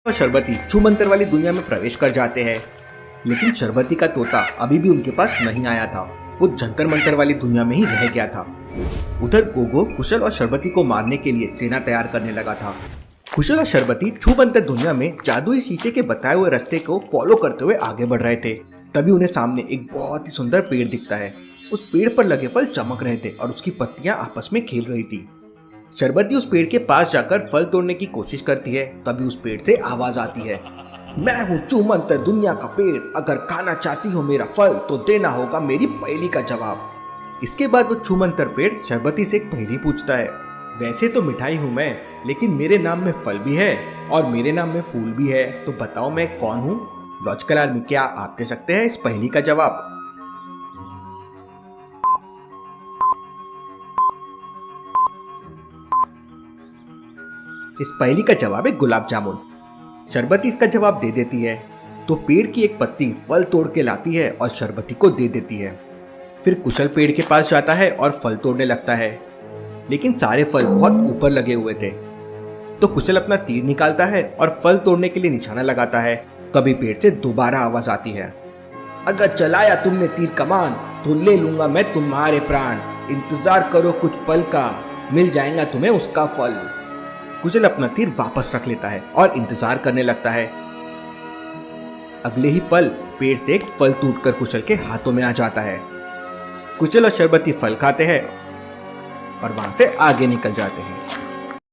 और शरबती छूमंतर वाली दुनिया में प्रवेश कर जाते हैं, लेकिन शरबती का तोता अभी भी उनके पास नहीं आया था। वो जंतर मंतर वाली दुनिया में ही रह गया था। उधर गोगो कुशल और शरबती को मारने के लिए सेना तैयार करने लगा था। कुशल और शरबती छूमंतर दुनिया में जादुई शीशे के बताए हुए रास्ते को फॉलो करते हुए आगे बढ़ रहे थे। तभी उन्हें सामने एक बहुत ही सुंदर पेड़ दिखता है। उस पेड़ पर लगे फल चमक रहे थे और उसकी पत्तियां आपस में खेल रही थी। शरबती उस पेड़ के पास जाकर फल तोड़ने की कोशिश करती है। तभी उस पेड़ से आवाज आती है, मैं हूँ छूमंतर दुनिया का पेड़, अगर खाना चाहती हो मेरा फल तो देना होगा मेरी पहेली का जवाब। इसके बाद वो छूमंतर पेड़ शरबती से एक पहेली पूछता है, वैसे तो मिठाई हूँ मैं, लेकिन मेरे नाम में फल भी है और मेरे नाम में फूल भी है, तो बताओ मैं कौन हूँ? लॉजिकल आर्मी, क्या आप दे सकते हैं इस पहेली का जवाब? इस पहेली का जवाब है गुलाब जामुन। शरबती इसका जवाब दे देती है तो पेड़ की एक पत्ती फल तोड़ के लाती है और शरबती को दे देती है। फिर कुशल पेड़ के पास जाता है और फल तोड़ने लगता है, लेकिन सारे फल बहुत ऊपर लगे हुए थे। तो कुशल अपना तीर निकालता है और फल तोड़ने के लिए निशाना लगाता है। तभी पेड़ से दोबारा आवाज आती है, अगर चलाया तुमने तीर कमान तो ले लूंगा मैं तुम्हारे प्राण, इंतजार करो कुछ पल का, मिल जाएगा तुम्हें उसका फल। कुशल अपना तीर वापस रख लेता है और इंतजार करने लगता है। अगले ही पल पेड़ से एक फल टूटकर कुशल के हाथों में आ जाता है। कुशल और शरबती फल खाते हैं और वहां से आगे निकल जाते हैं।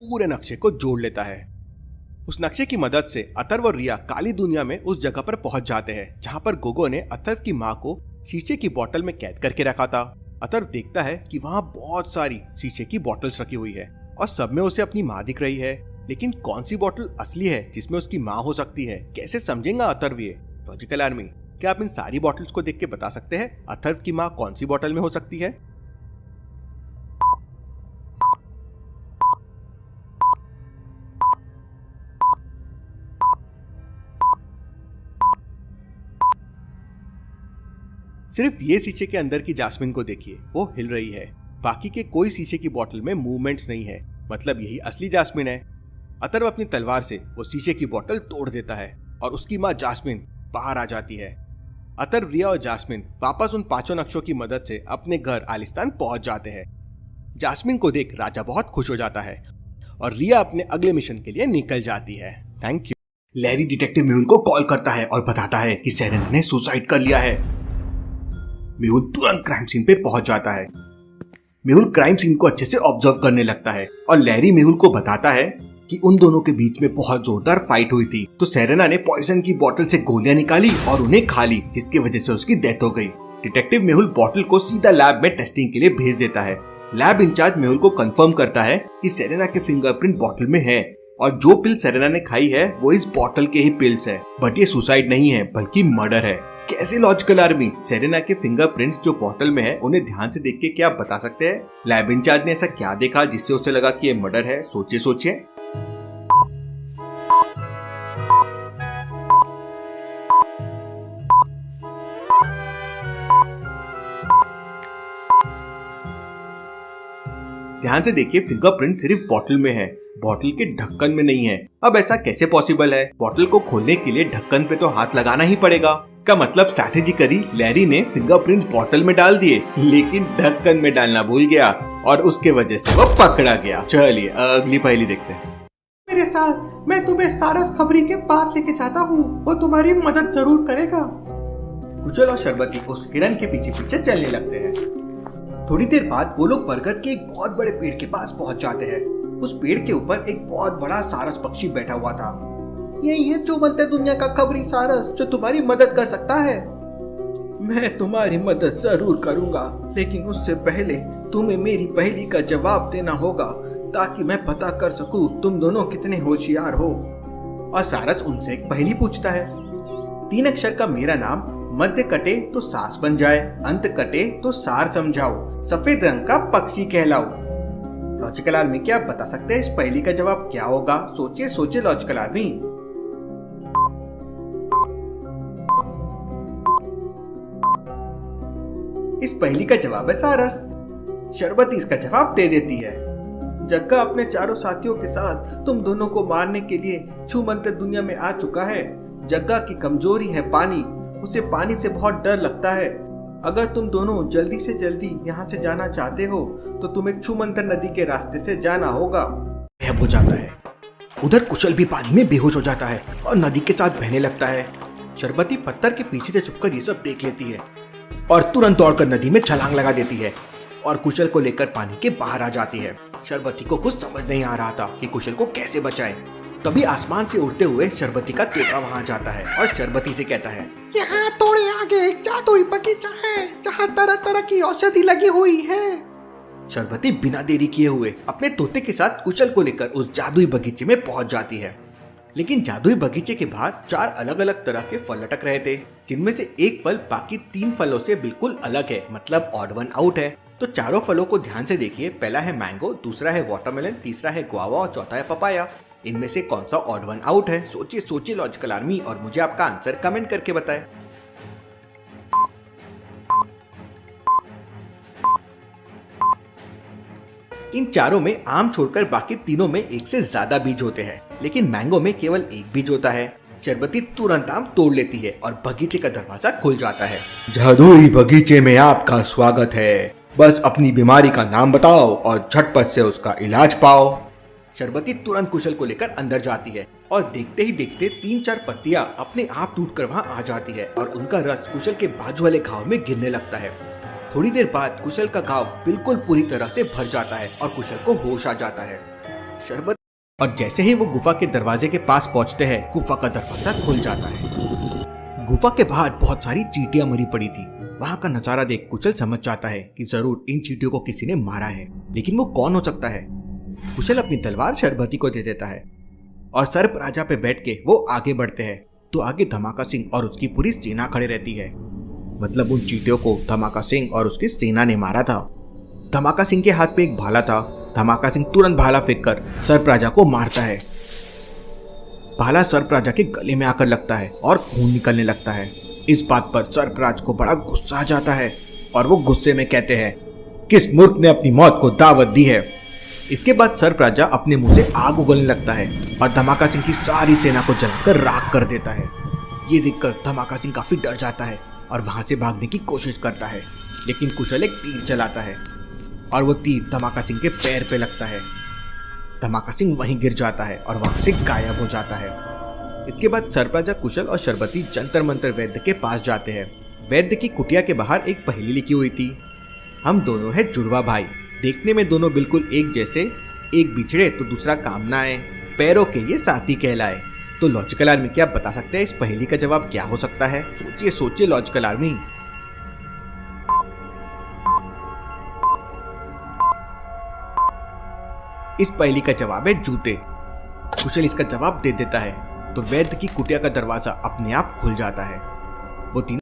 पूरे नक्शे को जोड़ लेता है। उस नक्शे की मदद से अथर्व और रिया काली दुनिया में उस जगह पर पहुंच जाते हैं जहां पर गोगो ने अथर्व की माँ को शीशे की बोतल में कैद करके रखा था। अथर्व देखता है कि वहां बहुत सारी शीशे की बोतल्स रखी हुई है और सब में उसे अपनी माँ दिख रही है, लेकिन कौन सी बोतल असली है जिसमें उसकी माँ हो सकती है? कैसे समझेगा अथर्व ये? लॉजिकल आर्मी, क्या आप इन सारी बोतल्स को देख के बता सकते हैं अथर्व की माँ कौन सी बोतल में हो सकती है? सिर्फ ये शीशे के अंदर की जास्मिन को देखिए, वो हिल रही है। बाकी के कोई शीशे की बोतल में मूवमेंट्स नहीं है, मतलब यही असली जास्मिन है। अथर्व अपनी तलवार से वो शीशे की बोतल तोड़ देता है और उसकी माँ जास्मिन बाहर आ जाती है। अथर्व, रिया और जास्मिन वापस उन पांचों नक्शों की मदद से अपने घर आलिस्तान पहुंच जाते हैं। जास्मिन को देख राजा बहुत खुश हो जाता है और रिया अपने अगले मिशन के लिए निकल जाती है। Thank you. Larry detective Mehul को कॉल करता है और बताता है कि सेरेना ने सुसाइड कर लिया है। मेहुल तुरंत क्राइम सीन पे पहुंच जाता है। मेहुल क्राइम सीन को अच्छे से ऑब्जर्व करने लगता है और लैरी मेहुल को बताता है कि उन दोनों के बीच में बहुत जोरदार फाइट हुई थी, तो सेरेना ने पॉइजन की बोतल से गोलियां निकाली और उन्हें खा ली, जिसकी वजह से उसकी डेथ हो गई। डिटेक्टिव मेहुल बोतल को सीधा लैब में टेस्टिंग के लिए भेज देता है। लैब इंचार्ज मेहुल को कंफर्म करता है कि सेरेना के फिंगरप्रिंट बोतल में है और जो पिल सेरेना ने खाई है वो इस बोतल के ही पिल्स है, बट ये सुसाइड नहीं है बल्कि मर्डर है। कैसे लॉजिकल आर्मी? सेरेना के फिंगरप्रिंट्स जो बोतल में है उन्हें ध्यान से देख के क्या आप बता सकते हैं लैब इंचार्ज ने ऐसा क्या देखा जिससे उसे लगा कि ये मर्डर है? सोचिए सोचिए। ध्यान से देखिए, फिंगरप्रिंट सिर्फ बोतल में है, बोतल के ढक्कन में नहीं है। अब ऐसा कैसे पॉसिबल है? बोतल को खोलने के लिए ढक्कन पे तो हाथ लगाना ही पड़ेगा। का मतलब स्ट्रैटेजिकली लैरी ने फिंगरप्रिंट बोतल में डाल दिए, लेकिन ढक्कन में डालना भूल गया और उसके वजह से वो पकड़ा गया। चलिए अगली पहेली देखते हैं। मेरे साथ मैं तुम्हें सारस खबरी के पास लेके जाता हूँ, वो तुम्हारी मदद जरूर करेगा। कुशल और शरबती उस हिरन के पीछे पीछे चलने लगते हैं। थोड़ी देर बाद वो लोग बरगद के एक बहुत बड़े पेड़ के पास पहुंच जाते हैं। उस पेड़ के ऊपर एक बहुत बड़ा सारस पक्षी बैठा हुआ था। यही है छूमंतर दुनिया का खबरी सारस जो तुम्हारी मदद कर सकता है। मैं तुम्हारी मदद जरूर करूंगा, लेकिन उससे पहले तुम्हें मेरी पहेली का जवाब देना होगा ताकि मैं पता कर सकूं तुम दोनों कितने होशियार हो। और सारस उनसे एक पहेली पूछता है, 3 अक्षर का मेरा नाम, मध्य कटे तो सास बन जाए, अंत कटे तो सार समझाओ, सफेद रंग का पक्षी कहलाओ। लॉजिकल आर्मी, क्या आप बता सकते हैं इस पहेली का जवाब क्या होगा? सोचिए सोचिए लॉजिकल आर्मी। इस पहेली का जवाब है सारस। शरबती इसका जवाब दे देती है। जग्गा अपने चारों साथियों के साथ तुम दोनों को मारने के लिए छू मंतर दुनिया में आ चुका है। जग्गा की कमजोरी है पानी, उसे पानी से बहुत डर लगता है। अगर तुम दोनों जल्दी से जल्दी यहाँ से जाना चाहते हो तो तुम्हें छू मंतर नदी के रास्ते से जाना होगा। गायब हो जाता है। उधर कुशल भी पानी में बेहोश हो जाता है और नदी के साथ बहने लगता है। शरबती पत्थर के पीछे से छुपकर ये सब देख लेती है और तुरंत दौड़कर नदी में छलांग लगा देती है और कुशल को लेकर पानी के बाहर आ जाती है। शरबती को कुछ समझ नहीं आ रहा था कि कुशल को कैसे बचाए। तभी आसमान से उड़ते हुए शरबती का तोता वहां जाता है और शरबती से कहता है, यहाँ थोड़े आगे एक जादुई बगीचा है जहाँ तरह तरह की औषधि लगी हुई है। शरबती बिना देरी किए हुए अपने तोते के साथ कुशल को लेकर उस जादुई बगीचे में पहुंच जाती है। लेकिन जादुई बगीचे के बाहर 4 अलग अलग तरह के फल लटक रहे थे, जिनमें से एक फल बाकी 3 फलों से बिल्कुल अलग है, मतलब ऑड वन आउट है। तो चारों फलों को ध्यान से देखिए। पहला है मैंगो, दूसरा है वाटरमेलन, तीसरा है गुआवा और चौथा है पपाया। इनमें से कौन सा ऑड वन आउट है? सोचिए सोचिए लॉजिकल आर्मी, और मुझे आपका आंसर कमेंट करके बताएं। इन चारों में आम छोड़कर बाकी तीनों में एक से ज्यादा बीज होते हैं, लेकिन मैंगो में केवल एक बीज होता है। शरबती तुरंत आम तोड़ लेती है और बगीचे का दरवाजा खुल जाता है। जादुई बगीचे में आपका स्वागत है, बस अपनी बीमारी का नाम बताओ और झटपट से उसका इलाज पाओ। शरबती तुरंत कुशल को लेकर अंदर जाती है और देखते ही देखते 3-4 पत्तियां अपने आप टूटकर वहां आ जाती है और उनका रस कुशल के बाजू वाले घाव में गिरने लगता है। थोड़ी देर बाद कुशल का घाव बिल्कुल पूरी तरह से भर जाता है और कुशल को होश आ जाता है। शरबत और जैसे ही वो गुफा के दरवाजे के पास पहुंचते हैं, गुफा का दरवाजा खुल जाता है। गुफा के बाहर बहुत सारी चींटियां मरी पड़ी थी। वहां का नजारा देख कुशल समझ जाता है कि जरूर इन चींटियों को किसी ने मारा है, लेकिन वो कौन हो सकता है? कुशल अपनी तलवार शरबती को दे देता है और सर्प राजा पे बैठ के वो आगे बढ़ते हैं। तो आगे धमाका सिंह और उसकी पूरी सेना खड़े रहती है। मतलब उन चींटियों को धमाका सिंह और उसकी सेना ने मारा था। धमाका सिंह के हाथ पे एक भाला था। धमाका सिंह तुरंत भाला फेंककर सर्प राजा को मारता है। भाला सर्प राजा के गले में आकर लगता है और खून निकलने लगता है। इस बात पर सर्पराज को बड़ा गुस्सा आ जाता है और वो गुस्से में कहते हैं, किस मूर्ख ने अपनी मौत को दावत दी है। इसके बाद सर्प राजा अपने मुंह से आग उगलने लगता है और धमाका सिंह की सारी सेना को जलाकर राख कर देता है। ये देखकर धमाका सिंह काफी डर जाता है और वहां से भागने की कोशिश करता है, लेकिन कुशल एक तीर चलाता है और वो तीर धमाका सिंह के पैर पे लगता है। धमाका सिंह वहीं गिर जाता है और वहां से गायब हो जाता है। इसके बाद सर्पराजा कुशल और शरबती जंतर मंतर वैद्य के पास जाते हैं। वैद्य की कुटिया के बाहर एक पहेली लिखी हुई थी, हम दोनों हैं जुड़वा भाई, देखने में दोनों बिल्कुल एक जैसे, एक बिछड़े तो दूसरा काम ना आए, पैरों के ये साथी कहलाए। तो लॉजिकल आर्मी क्या बता सकते हैं इस पहेली का जवाब क्या हो सकता है? सोचिए सोचिए लॉजिकल आर्मी। इस पहेली का जवाब है जूते। कुशल इसका जवाब दे देता है तो वैद्य की कुटिया का दरवाजा अपने आप खुल जाता है। वो तीनों